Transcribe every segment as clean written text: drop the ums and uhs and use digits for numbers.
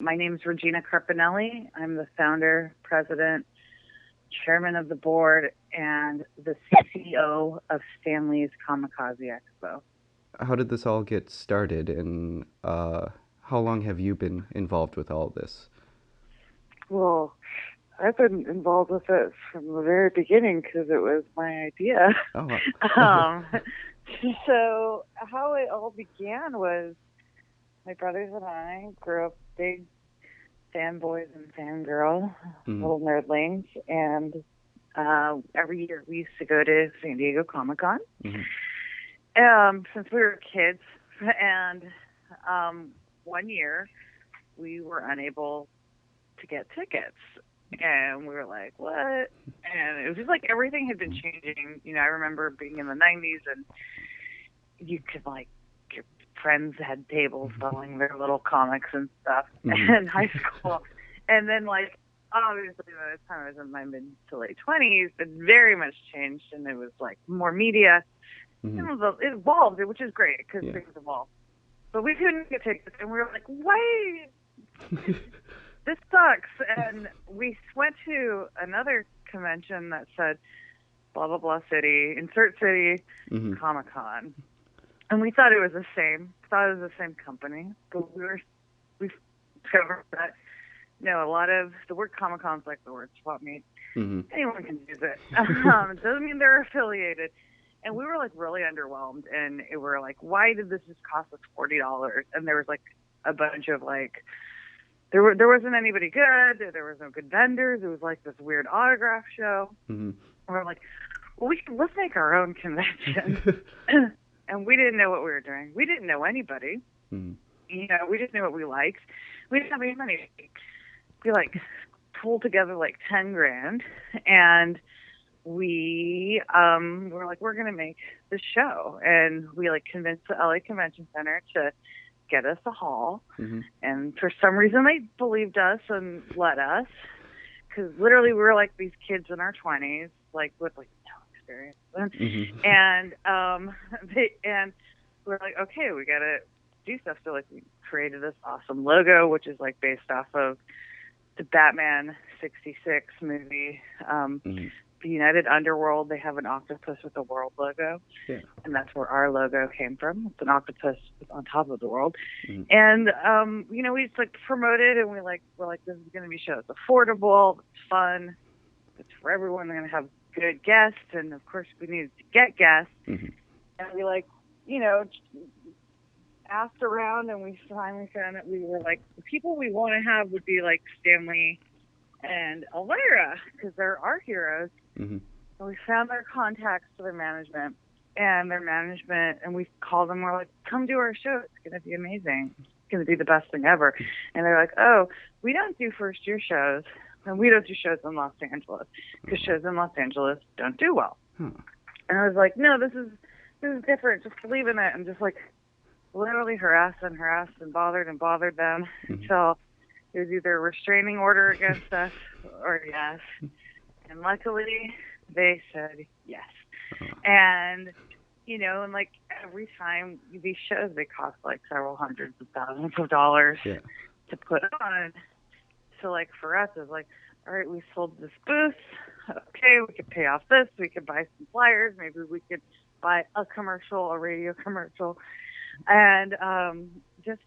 My name is Regina Carpinelli. I'm the founder, president, chairman of the board, and the CEO of Stanley's Comikaze Expo. How did this all get started, and how long have you been involved with all this? Well, I've been involved with it from the very beginning because it was my idea. Oh, um, so how it all began was my brothers and I grew up big fanboys and fangirl, mm, little nerdlings, and every year we used to go to San Diego Comic Con mm, since we were kids. And one year we were unable to get tickets. And we were like, what? And it was just like everything had been changing. I remember being in the 90s and you could like, your friends had tables selling their little comics and stuff in high school. And then like, obviously by the time I was in my mid to late 20s, it very much changed and it was like more media. It evolved, which is great because yeah. things evolve. But we couldn't get tickets and we were like, wait, this sucks. And we went to another convention that said blah, blah, blah city, insert city, Comic Con. And we thought it was the same company. But we discovered that, a lot of the word Comic Con's like the word swap meet. Anyone can use it. It doesn't mean they're affiliated. And we were like really underwhelmed. And we were like, why did this just cost us $40? And there was like a bunch of like, there wasn't anybody good. There was no good vendors. It was like this weird autograph show. And we're like, well, let's make our own convention. And we didn't know what we were doing. We didn't know anybody. We just knew what we liked. We didn't have any money. We like pulled together like 10 grand and we were like, we're going to make this show. And we like convinced the LA Convention Center to get us a hall. And for some reason they believed us and let us, because literally we were like these kids in our 20s, like with like no experience. And and we were like, okay, we got to do stuff. So like we created this awesome logo, which is like based off of the Batman 66 movie. The United Underworld, they have an octopus with a world logo. Yeah. And that's where our logo came from. It's an octopus on top of the world. And, we just like promoted and we're like, this is going to be a show. It's affordable. It's fun. It's for everyone. They're going to have good guests. And of course we needed to get guests. And we like, asked around and we finally found that we were like, the people we want to have would be like Stanley and Elvira, because they're our heroes. And we found their contacts to their management, and we called them. We're like, come do our show. It's going to be amazing. It's going to be the best thing ever. And they're like, oh, we don't do first year shows, and we don't do shows in Los Angeles because shows in Los Angeles don't do well. And I was like, no, this is different. Just believe in it. And just like literally harassed and bothered them until it was either a restraining order against us or yes. And luckily, they said yes. And, and like every time these shows, they cost like several hundreds of thousands of dollars to put on. So like for us, it was like, all right, we sold this booth. Okay, we could pay off this. We could buy some flyers. Maybe we could buy a radio commercial. And just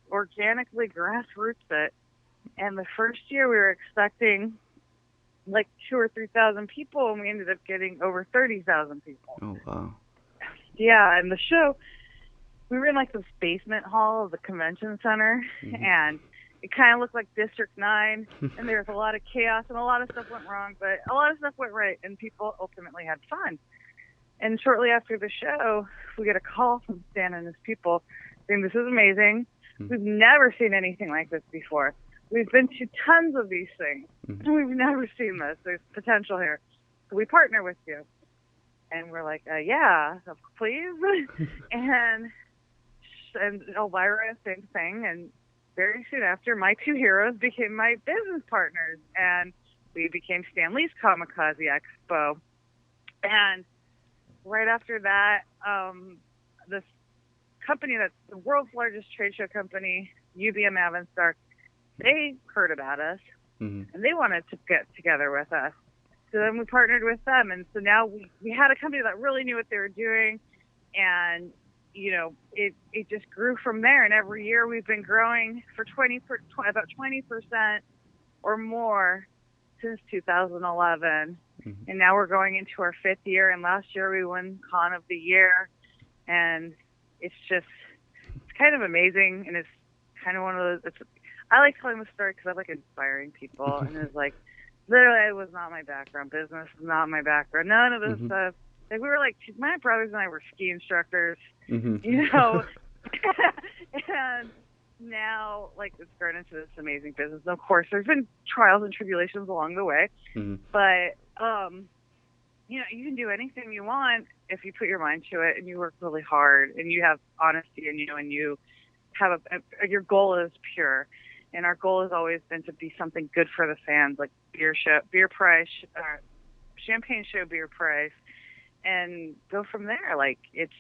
organically grassroots it. And the first year we were expecting like 2,000 or 3,000 people, and we ended up getting over 30,000 people. Oh, wow. Yeah, and the show, we were in like this basement hall of the convention center, and it kind of looked like District 9, and there was a lot of chaos, and a lot of stuff went wrong, but a lot of stuff went right, and people ultimately had fun. And shortly after the show, we get a call from Stan and his people saying, this is amazing. We've never seen anything like this before. We've been to tons of these things, and we've never seen this. There's potential here. So we partner with you. And we're like, yeah, please. and Elvira, same thing. And very soon after, my two heroes became my business partners. And we became Stanley's Comikaze Expo. And right after that, this company that's the world's largest trade show company UBM Avanstar, they heard about us, and they wanted to get together with us. So then we partnered with them, and so now we had a company that really knew what they were doing, and it just grew from there. And every year we've been growing for about 20% or more since 2011, and now we're going into our 5th year. And last year we won Con of the Year, and it's kind of amazing, and it's kind of one of those. I like telling the story because I like inspiring people, and it's like literally it was not my background. Business was not my background. None of this stuff. Like we were like my brothers and I were ski instructors, and now like it's grown into this amazing business. And of course, there's been trials and tribulations along the way, but you can do anything you want if you put your mind to it and you work really hard and you have honesty and you have your goal is pure. And our goal has always been to be something good for the fans, like beer price, champagne show, beer price, and go from there. Like it's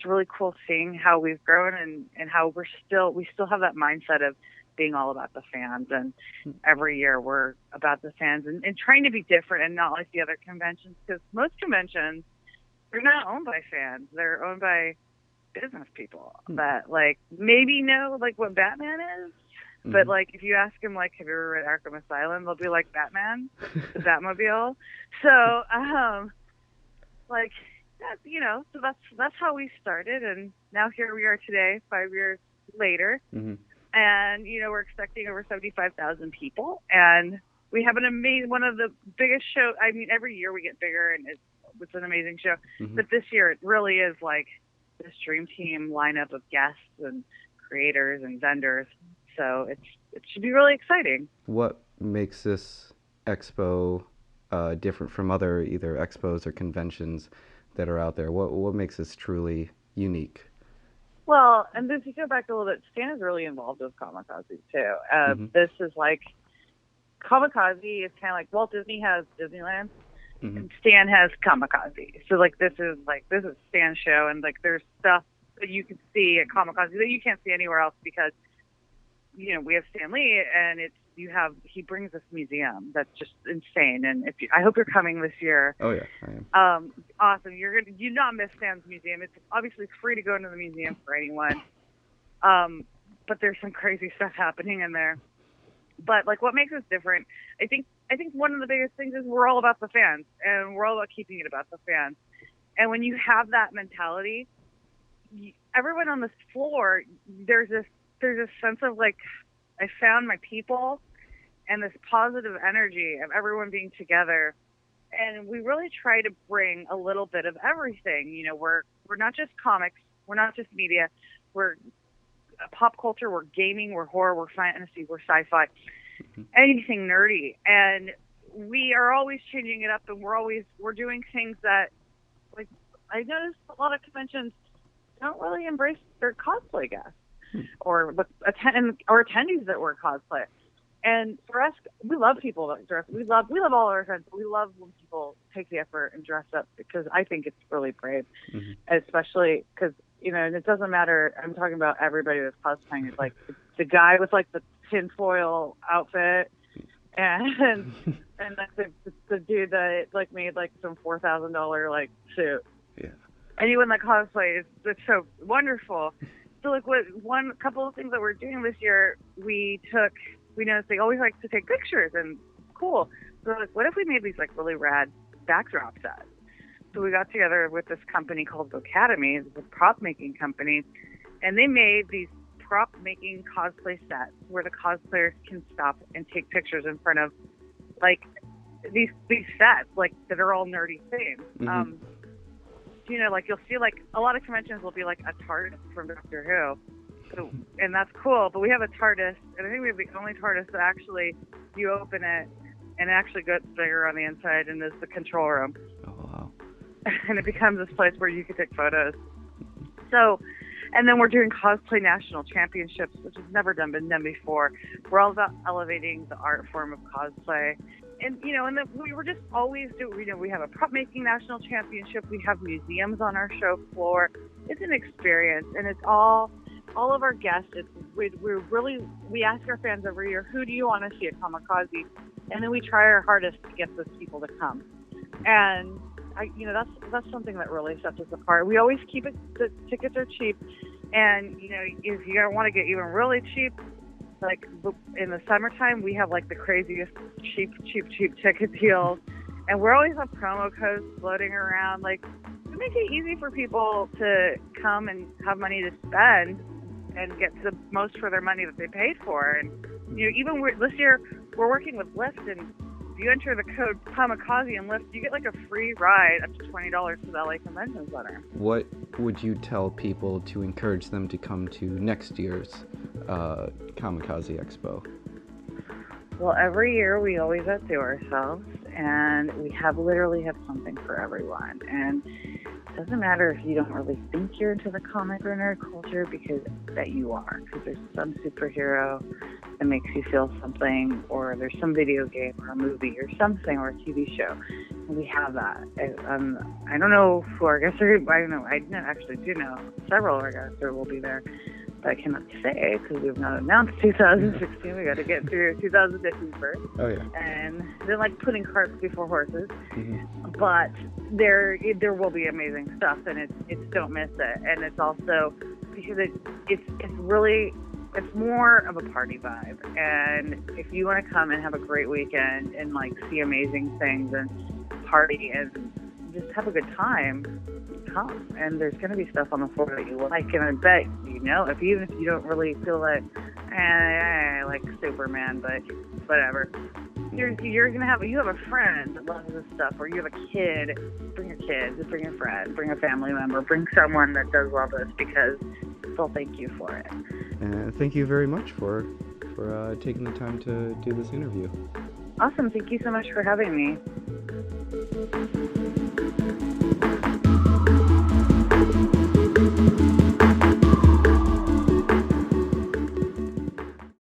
really cool seeing how we've grown and how we still have that mindset of being all about the fans. And every year we're about the fans and trying to be different and not like the other conventions, because most conventions, they're not owned by fans. They're owned by business people that like maybe know like what Batman is, but like if you ask them like, have you ever read Arkham Asylum, they'll be like, Batman, the Batmobile. So like that, so that's how we started, and now here we are today, 5 years later, and we're expecting over 75,000 people, and we have an amazing, one of the biggest show. I mean, every year we get bigger, and it's an amazing show, but this year it really is like this dream team lineup of guests and creators and vendors. So it should be really exciting. What makes this expo different from other either expos or conventions that are out there? What makes this truly unique? Well, and if you go back a little bit, Stan is really involved with Comikaze too. This is like, Comikaze is kind of like Walt Disney has Disneyland. Stan has Comikaze. So like this is Stan's show, and like there's stuff that you can see at Comikaze that you can't see anywhere else, because we have Stan Lee, and he brings this museum that's just insane. And I hope you're coming this year. Oh yeah, I am. Awesome. You're gonna not miss Stan's museum. It's obviously free to go into the museum for anyone. But there's some crazy stuff happening in there. But like what makes us different, I think one of the biggest things is we're all about the fans, and we're all about keeping it about the fans. And when you have that mentality, everyone on this floor, there's this sense of like, I found my people, and this positive energy of everyone being together. And we really try to bring a little bit of everything. We're not just comics, we're not just media, we're pop culture, we're gaming, we're horror, we're fantasy, we're sci-fi, anything nerdy. And we are always changing it up, and we're doing things that, like, I noticed a lot of conventions don't really embrace their cosplay guests or attendees that wear cosplay. And for us, we love people that dress. We love all our events. We love when people take the effort and dress up, because I think it's really brave, especially because, and it doesn't matter. I'm talking about everybody that's cosplaying. It's like the guy with like the tinfoil outfit, and like the dude that like made like some $4,000 like suit. Yeah. Anyone that cosplays, it's so wonderful. So like a couple of things that we're doing this year, we noticed they always like to take pictures, and cool. So like, what if we made these like really rad backdrop sets? So we got together with this company called Academy, it's a prop making company, and they made these prop making cosplay sets where the cosplayers can stop and take pictures in front of like these sets like that are all nerdy themed. Like you'll see like a lot of conventions will be like a TARDIS from Doctor Who. So, and that's cool, but we have a TARDIS, and I think we have the only TARDIS that actually, you open it, and it actually gets bigger on the inside, and there's the control room. Oh, wow. And it becomes this place where you can take photos. So, and then we're doing cosplay national championships, which has never been done before. We're all about elevating the art form of cosplay. And, and then we were just always we have a prop making national championship. We have museums on our show floor. It's an experience, and it's all all of our guests, we ask our fans every year, who do you want to see at Comikaze? And then we try our hardest to get those people to come. And that's something that really sets us apart. We always keep it. The tickets are cheap, and if you want to get even really cheap, like in the summertime, we have like the craziest cheap ticket deals, and we're always on promo codes floating around. Like, we make it easy for people to come and have money to spend and get the most for their money that they paid for. And even this year we're working with Lyft, and if you enter the code Comikaze and Lyft, you get like a free ride up to $20 to the LA Convention Center. What would you tell people to encourage them to come to next year's Comikaze Expo? Well, every year we always outdo ourselves, and we literally have something for everyone. And it doesn't matter if you don't really think you're into the comic or nerd culture, because that you are. Because there's some superhero that makes you feel something, or there's some video game or a movie or something or a TV show. And we have that. I don't know who our guests are. I actually do know several of our guests will be there. I cannot say because we've not announced 2016. We got to get through 2015 first. Oh yeah. And they're like putting carts before horses. Mm-hmm. But there will be amazing stuff, and it's don't miss it. And it's also because it's more of a party vibe. And if you want to come and have a great weekend and like see amazing things and party and just have a good time, come. And there's going to be stuff on the floor that you like, and I bet even if you don't really feel like like Superman, but whatever, you're gonna have a friend that loves this stuff, or you have a kid. Bring your kids, bring a friend, bring a family member, bring someone that does love this, because they'll thank you for it. Thank you very much for taking the time to do this interview. Awesome. Thank you so much for having me.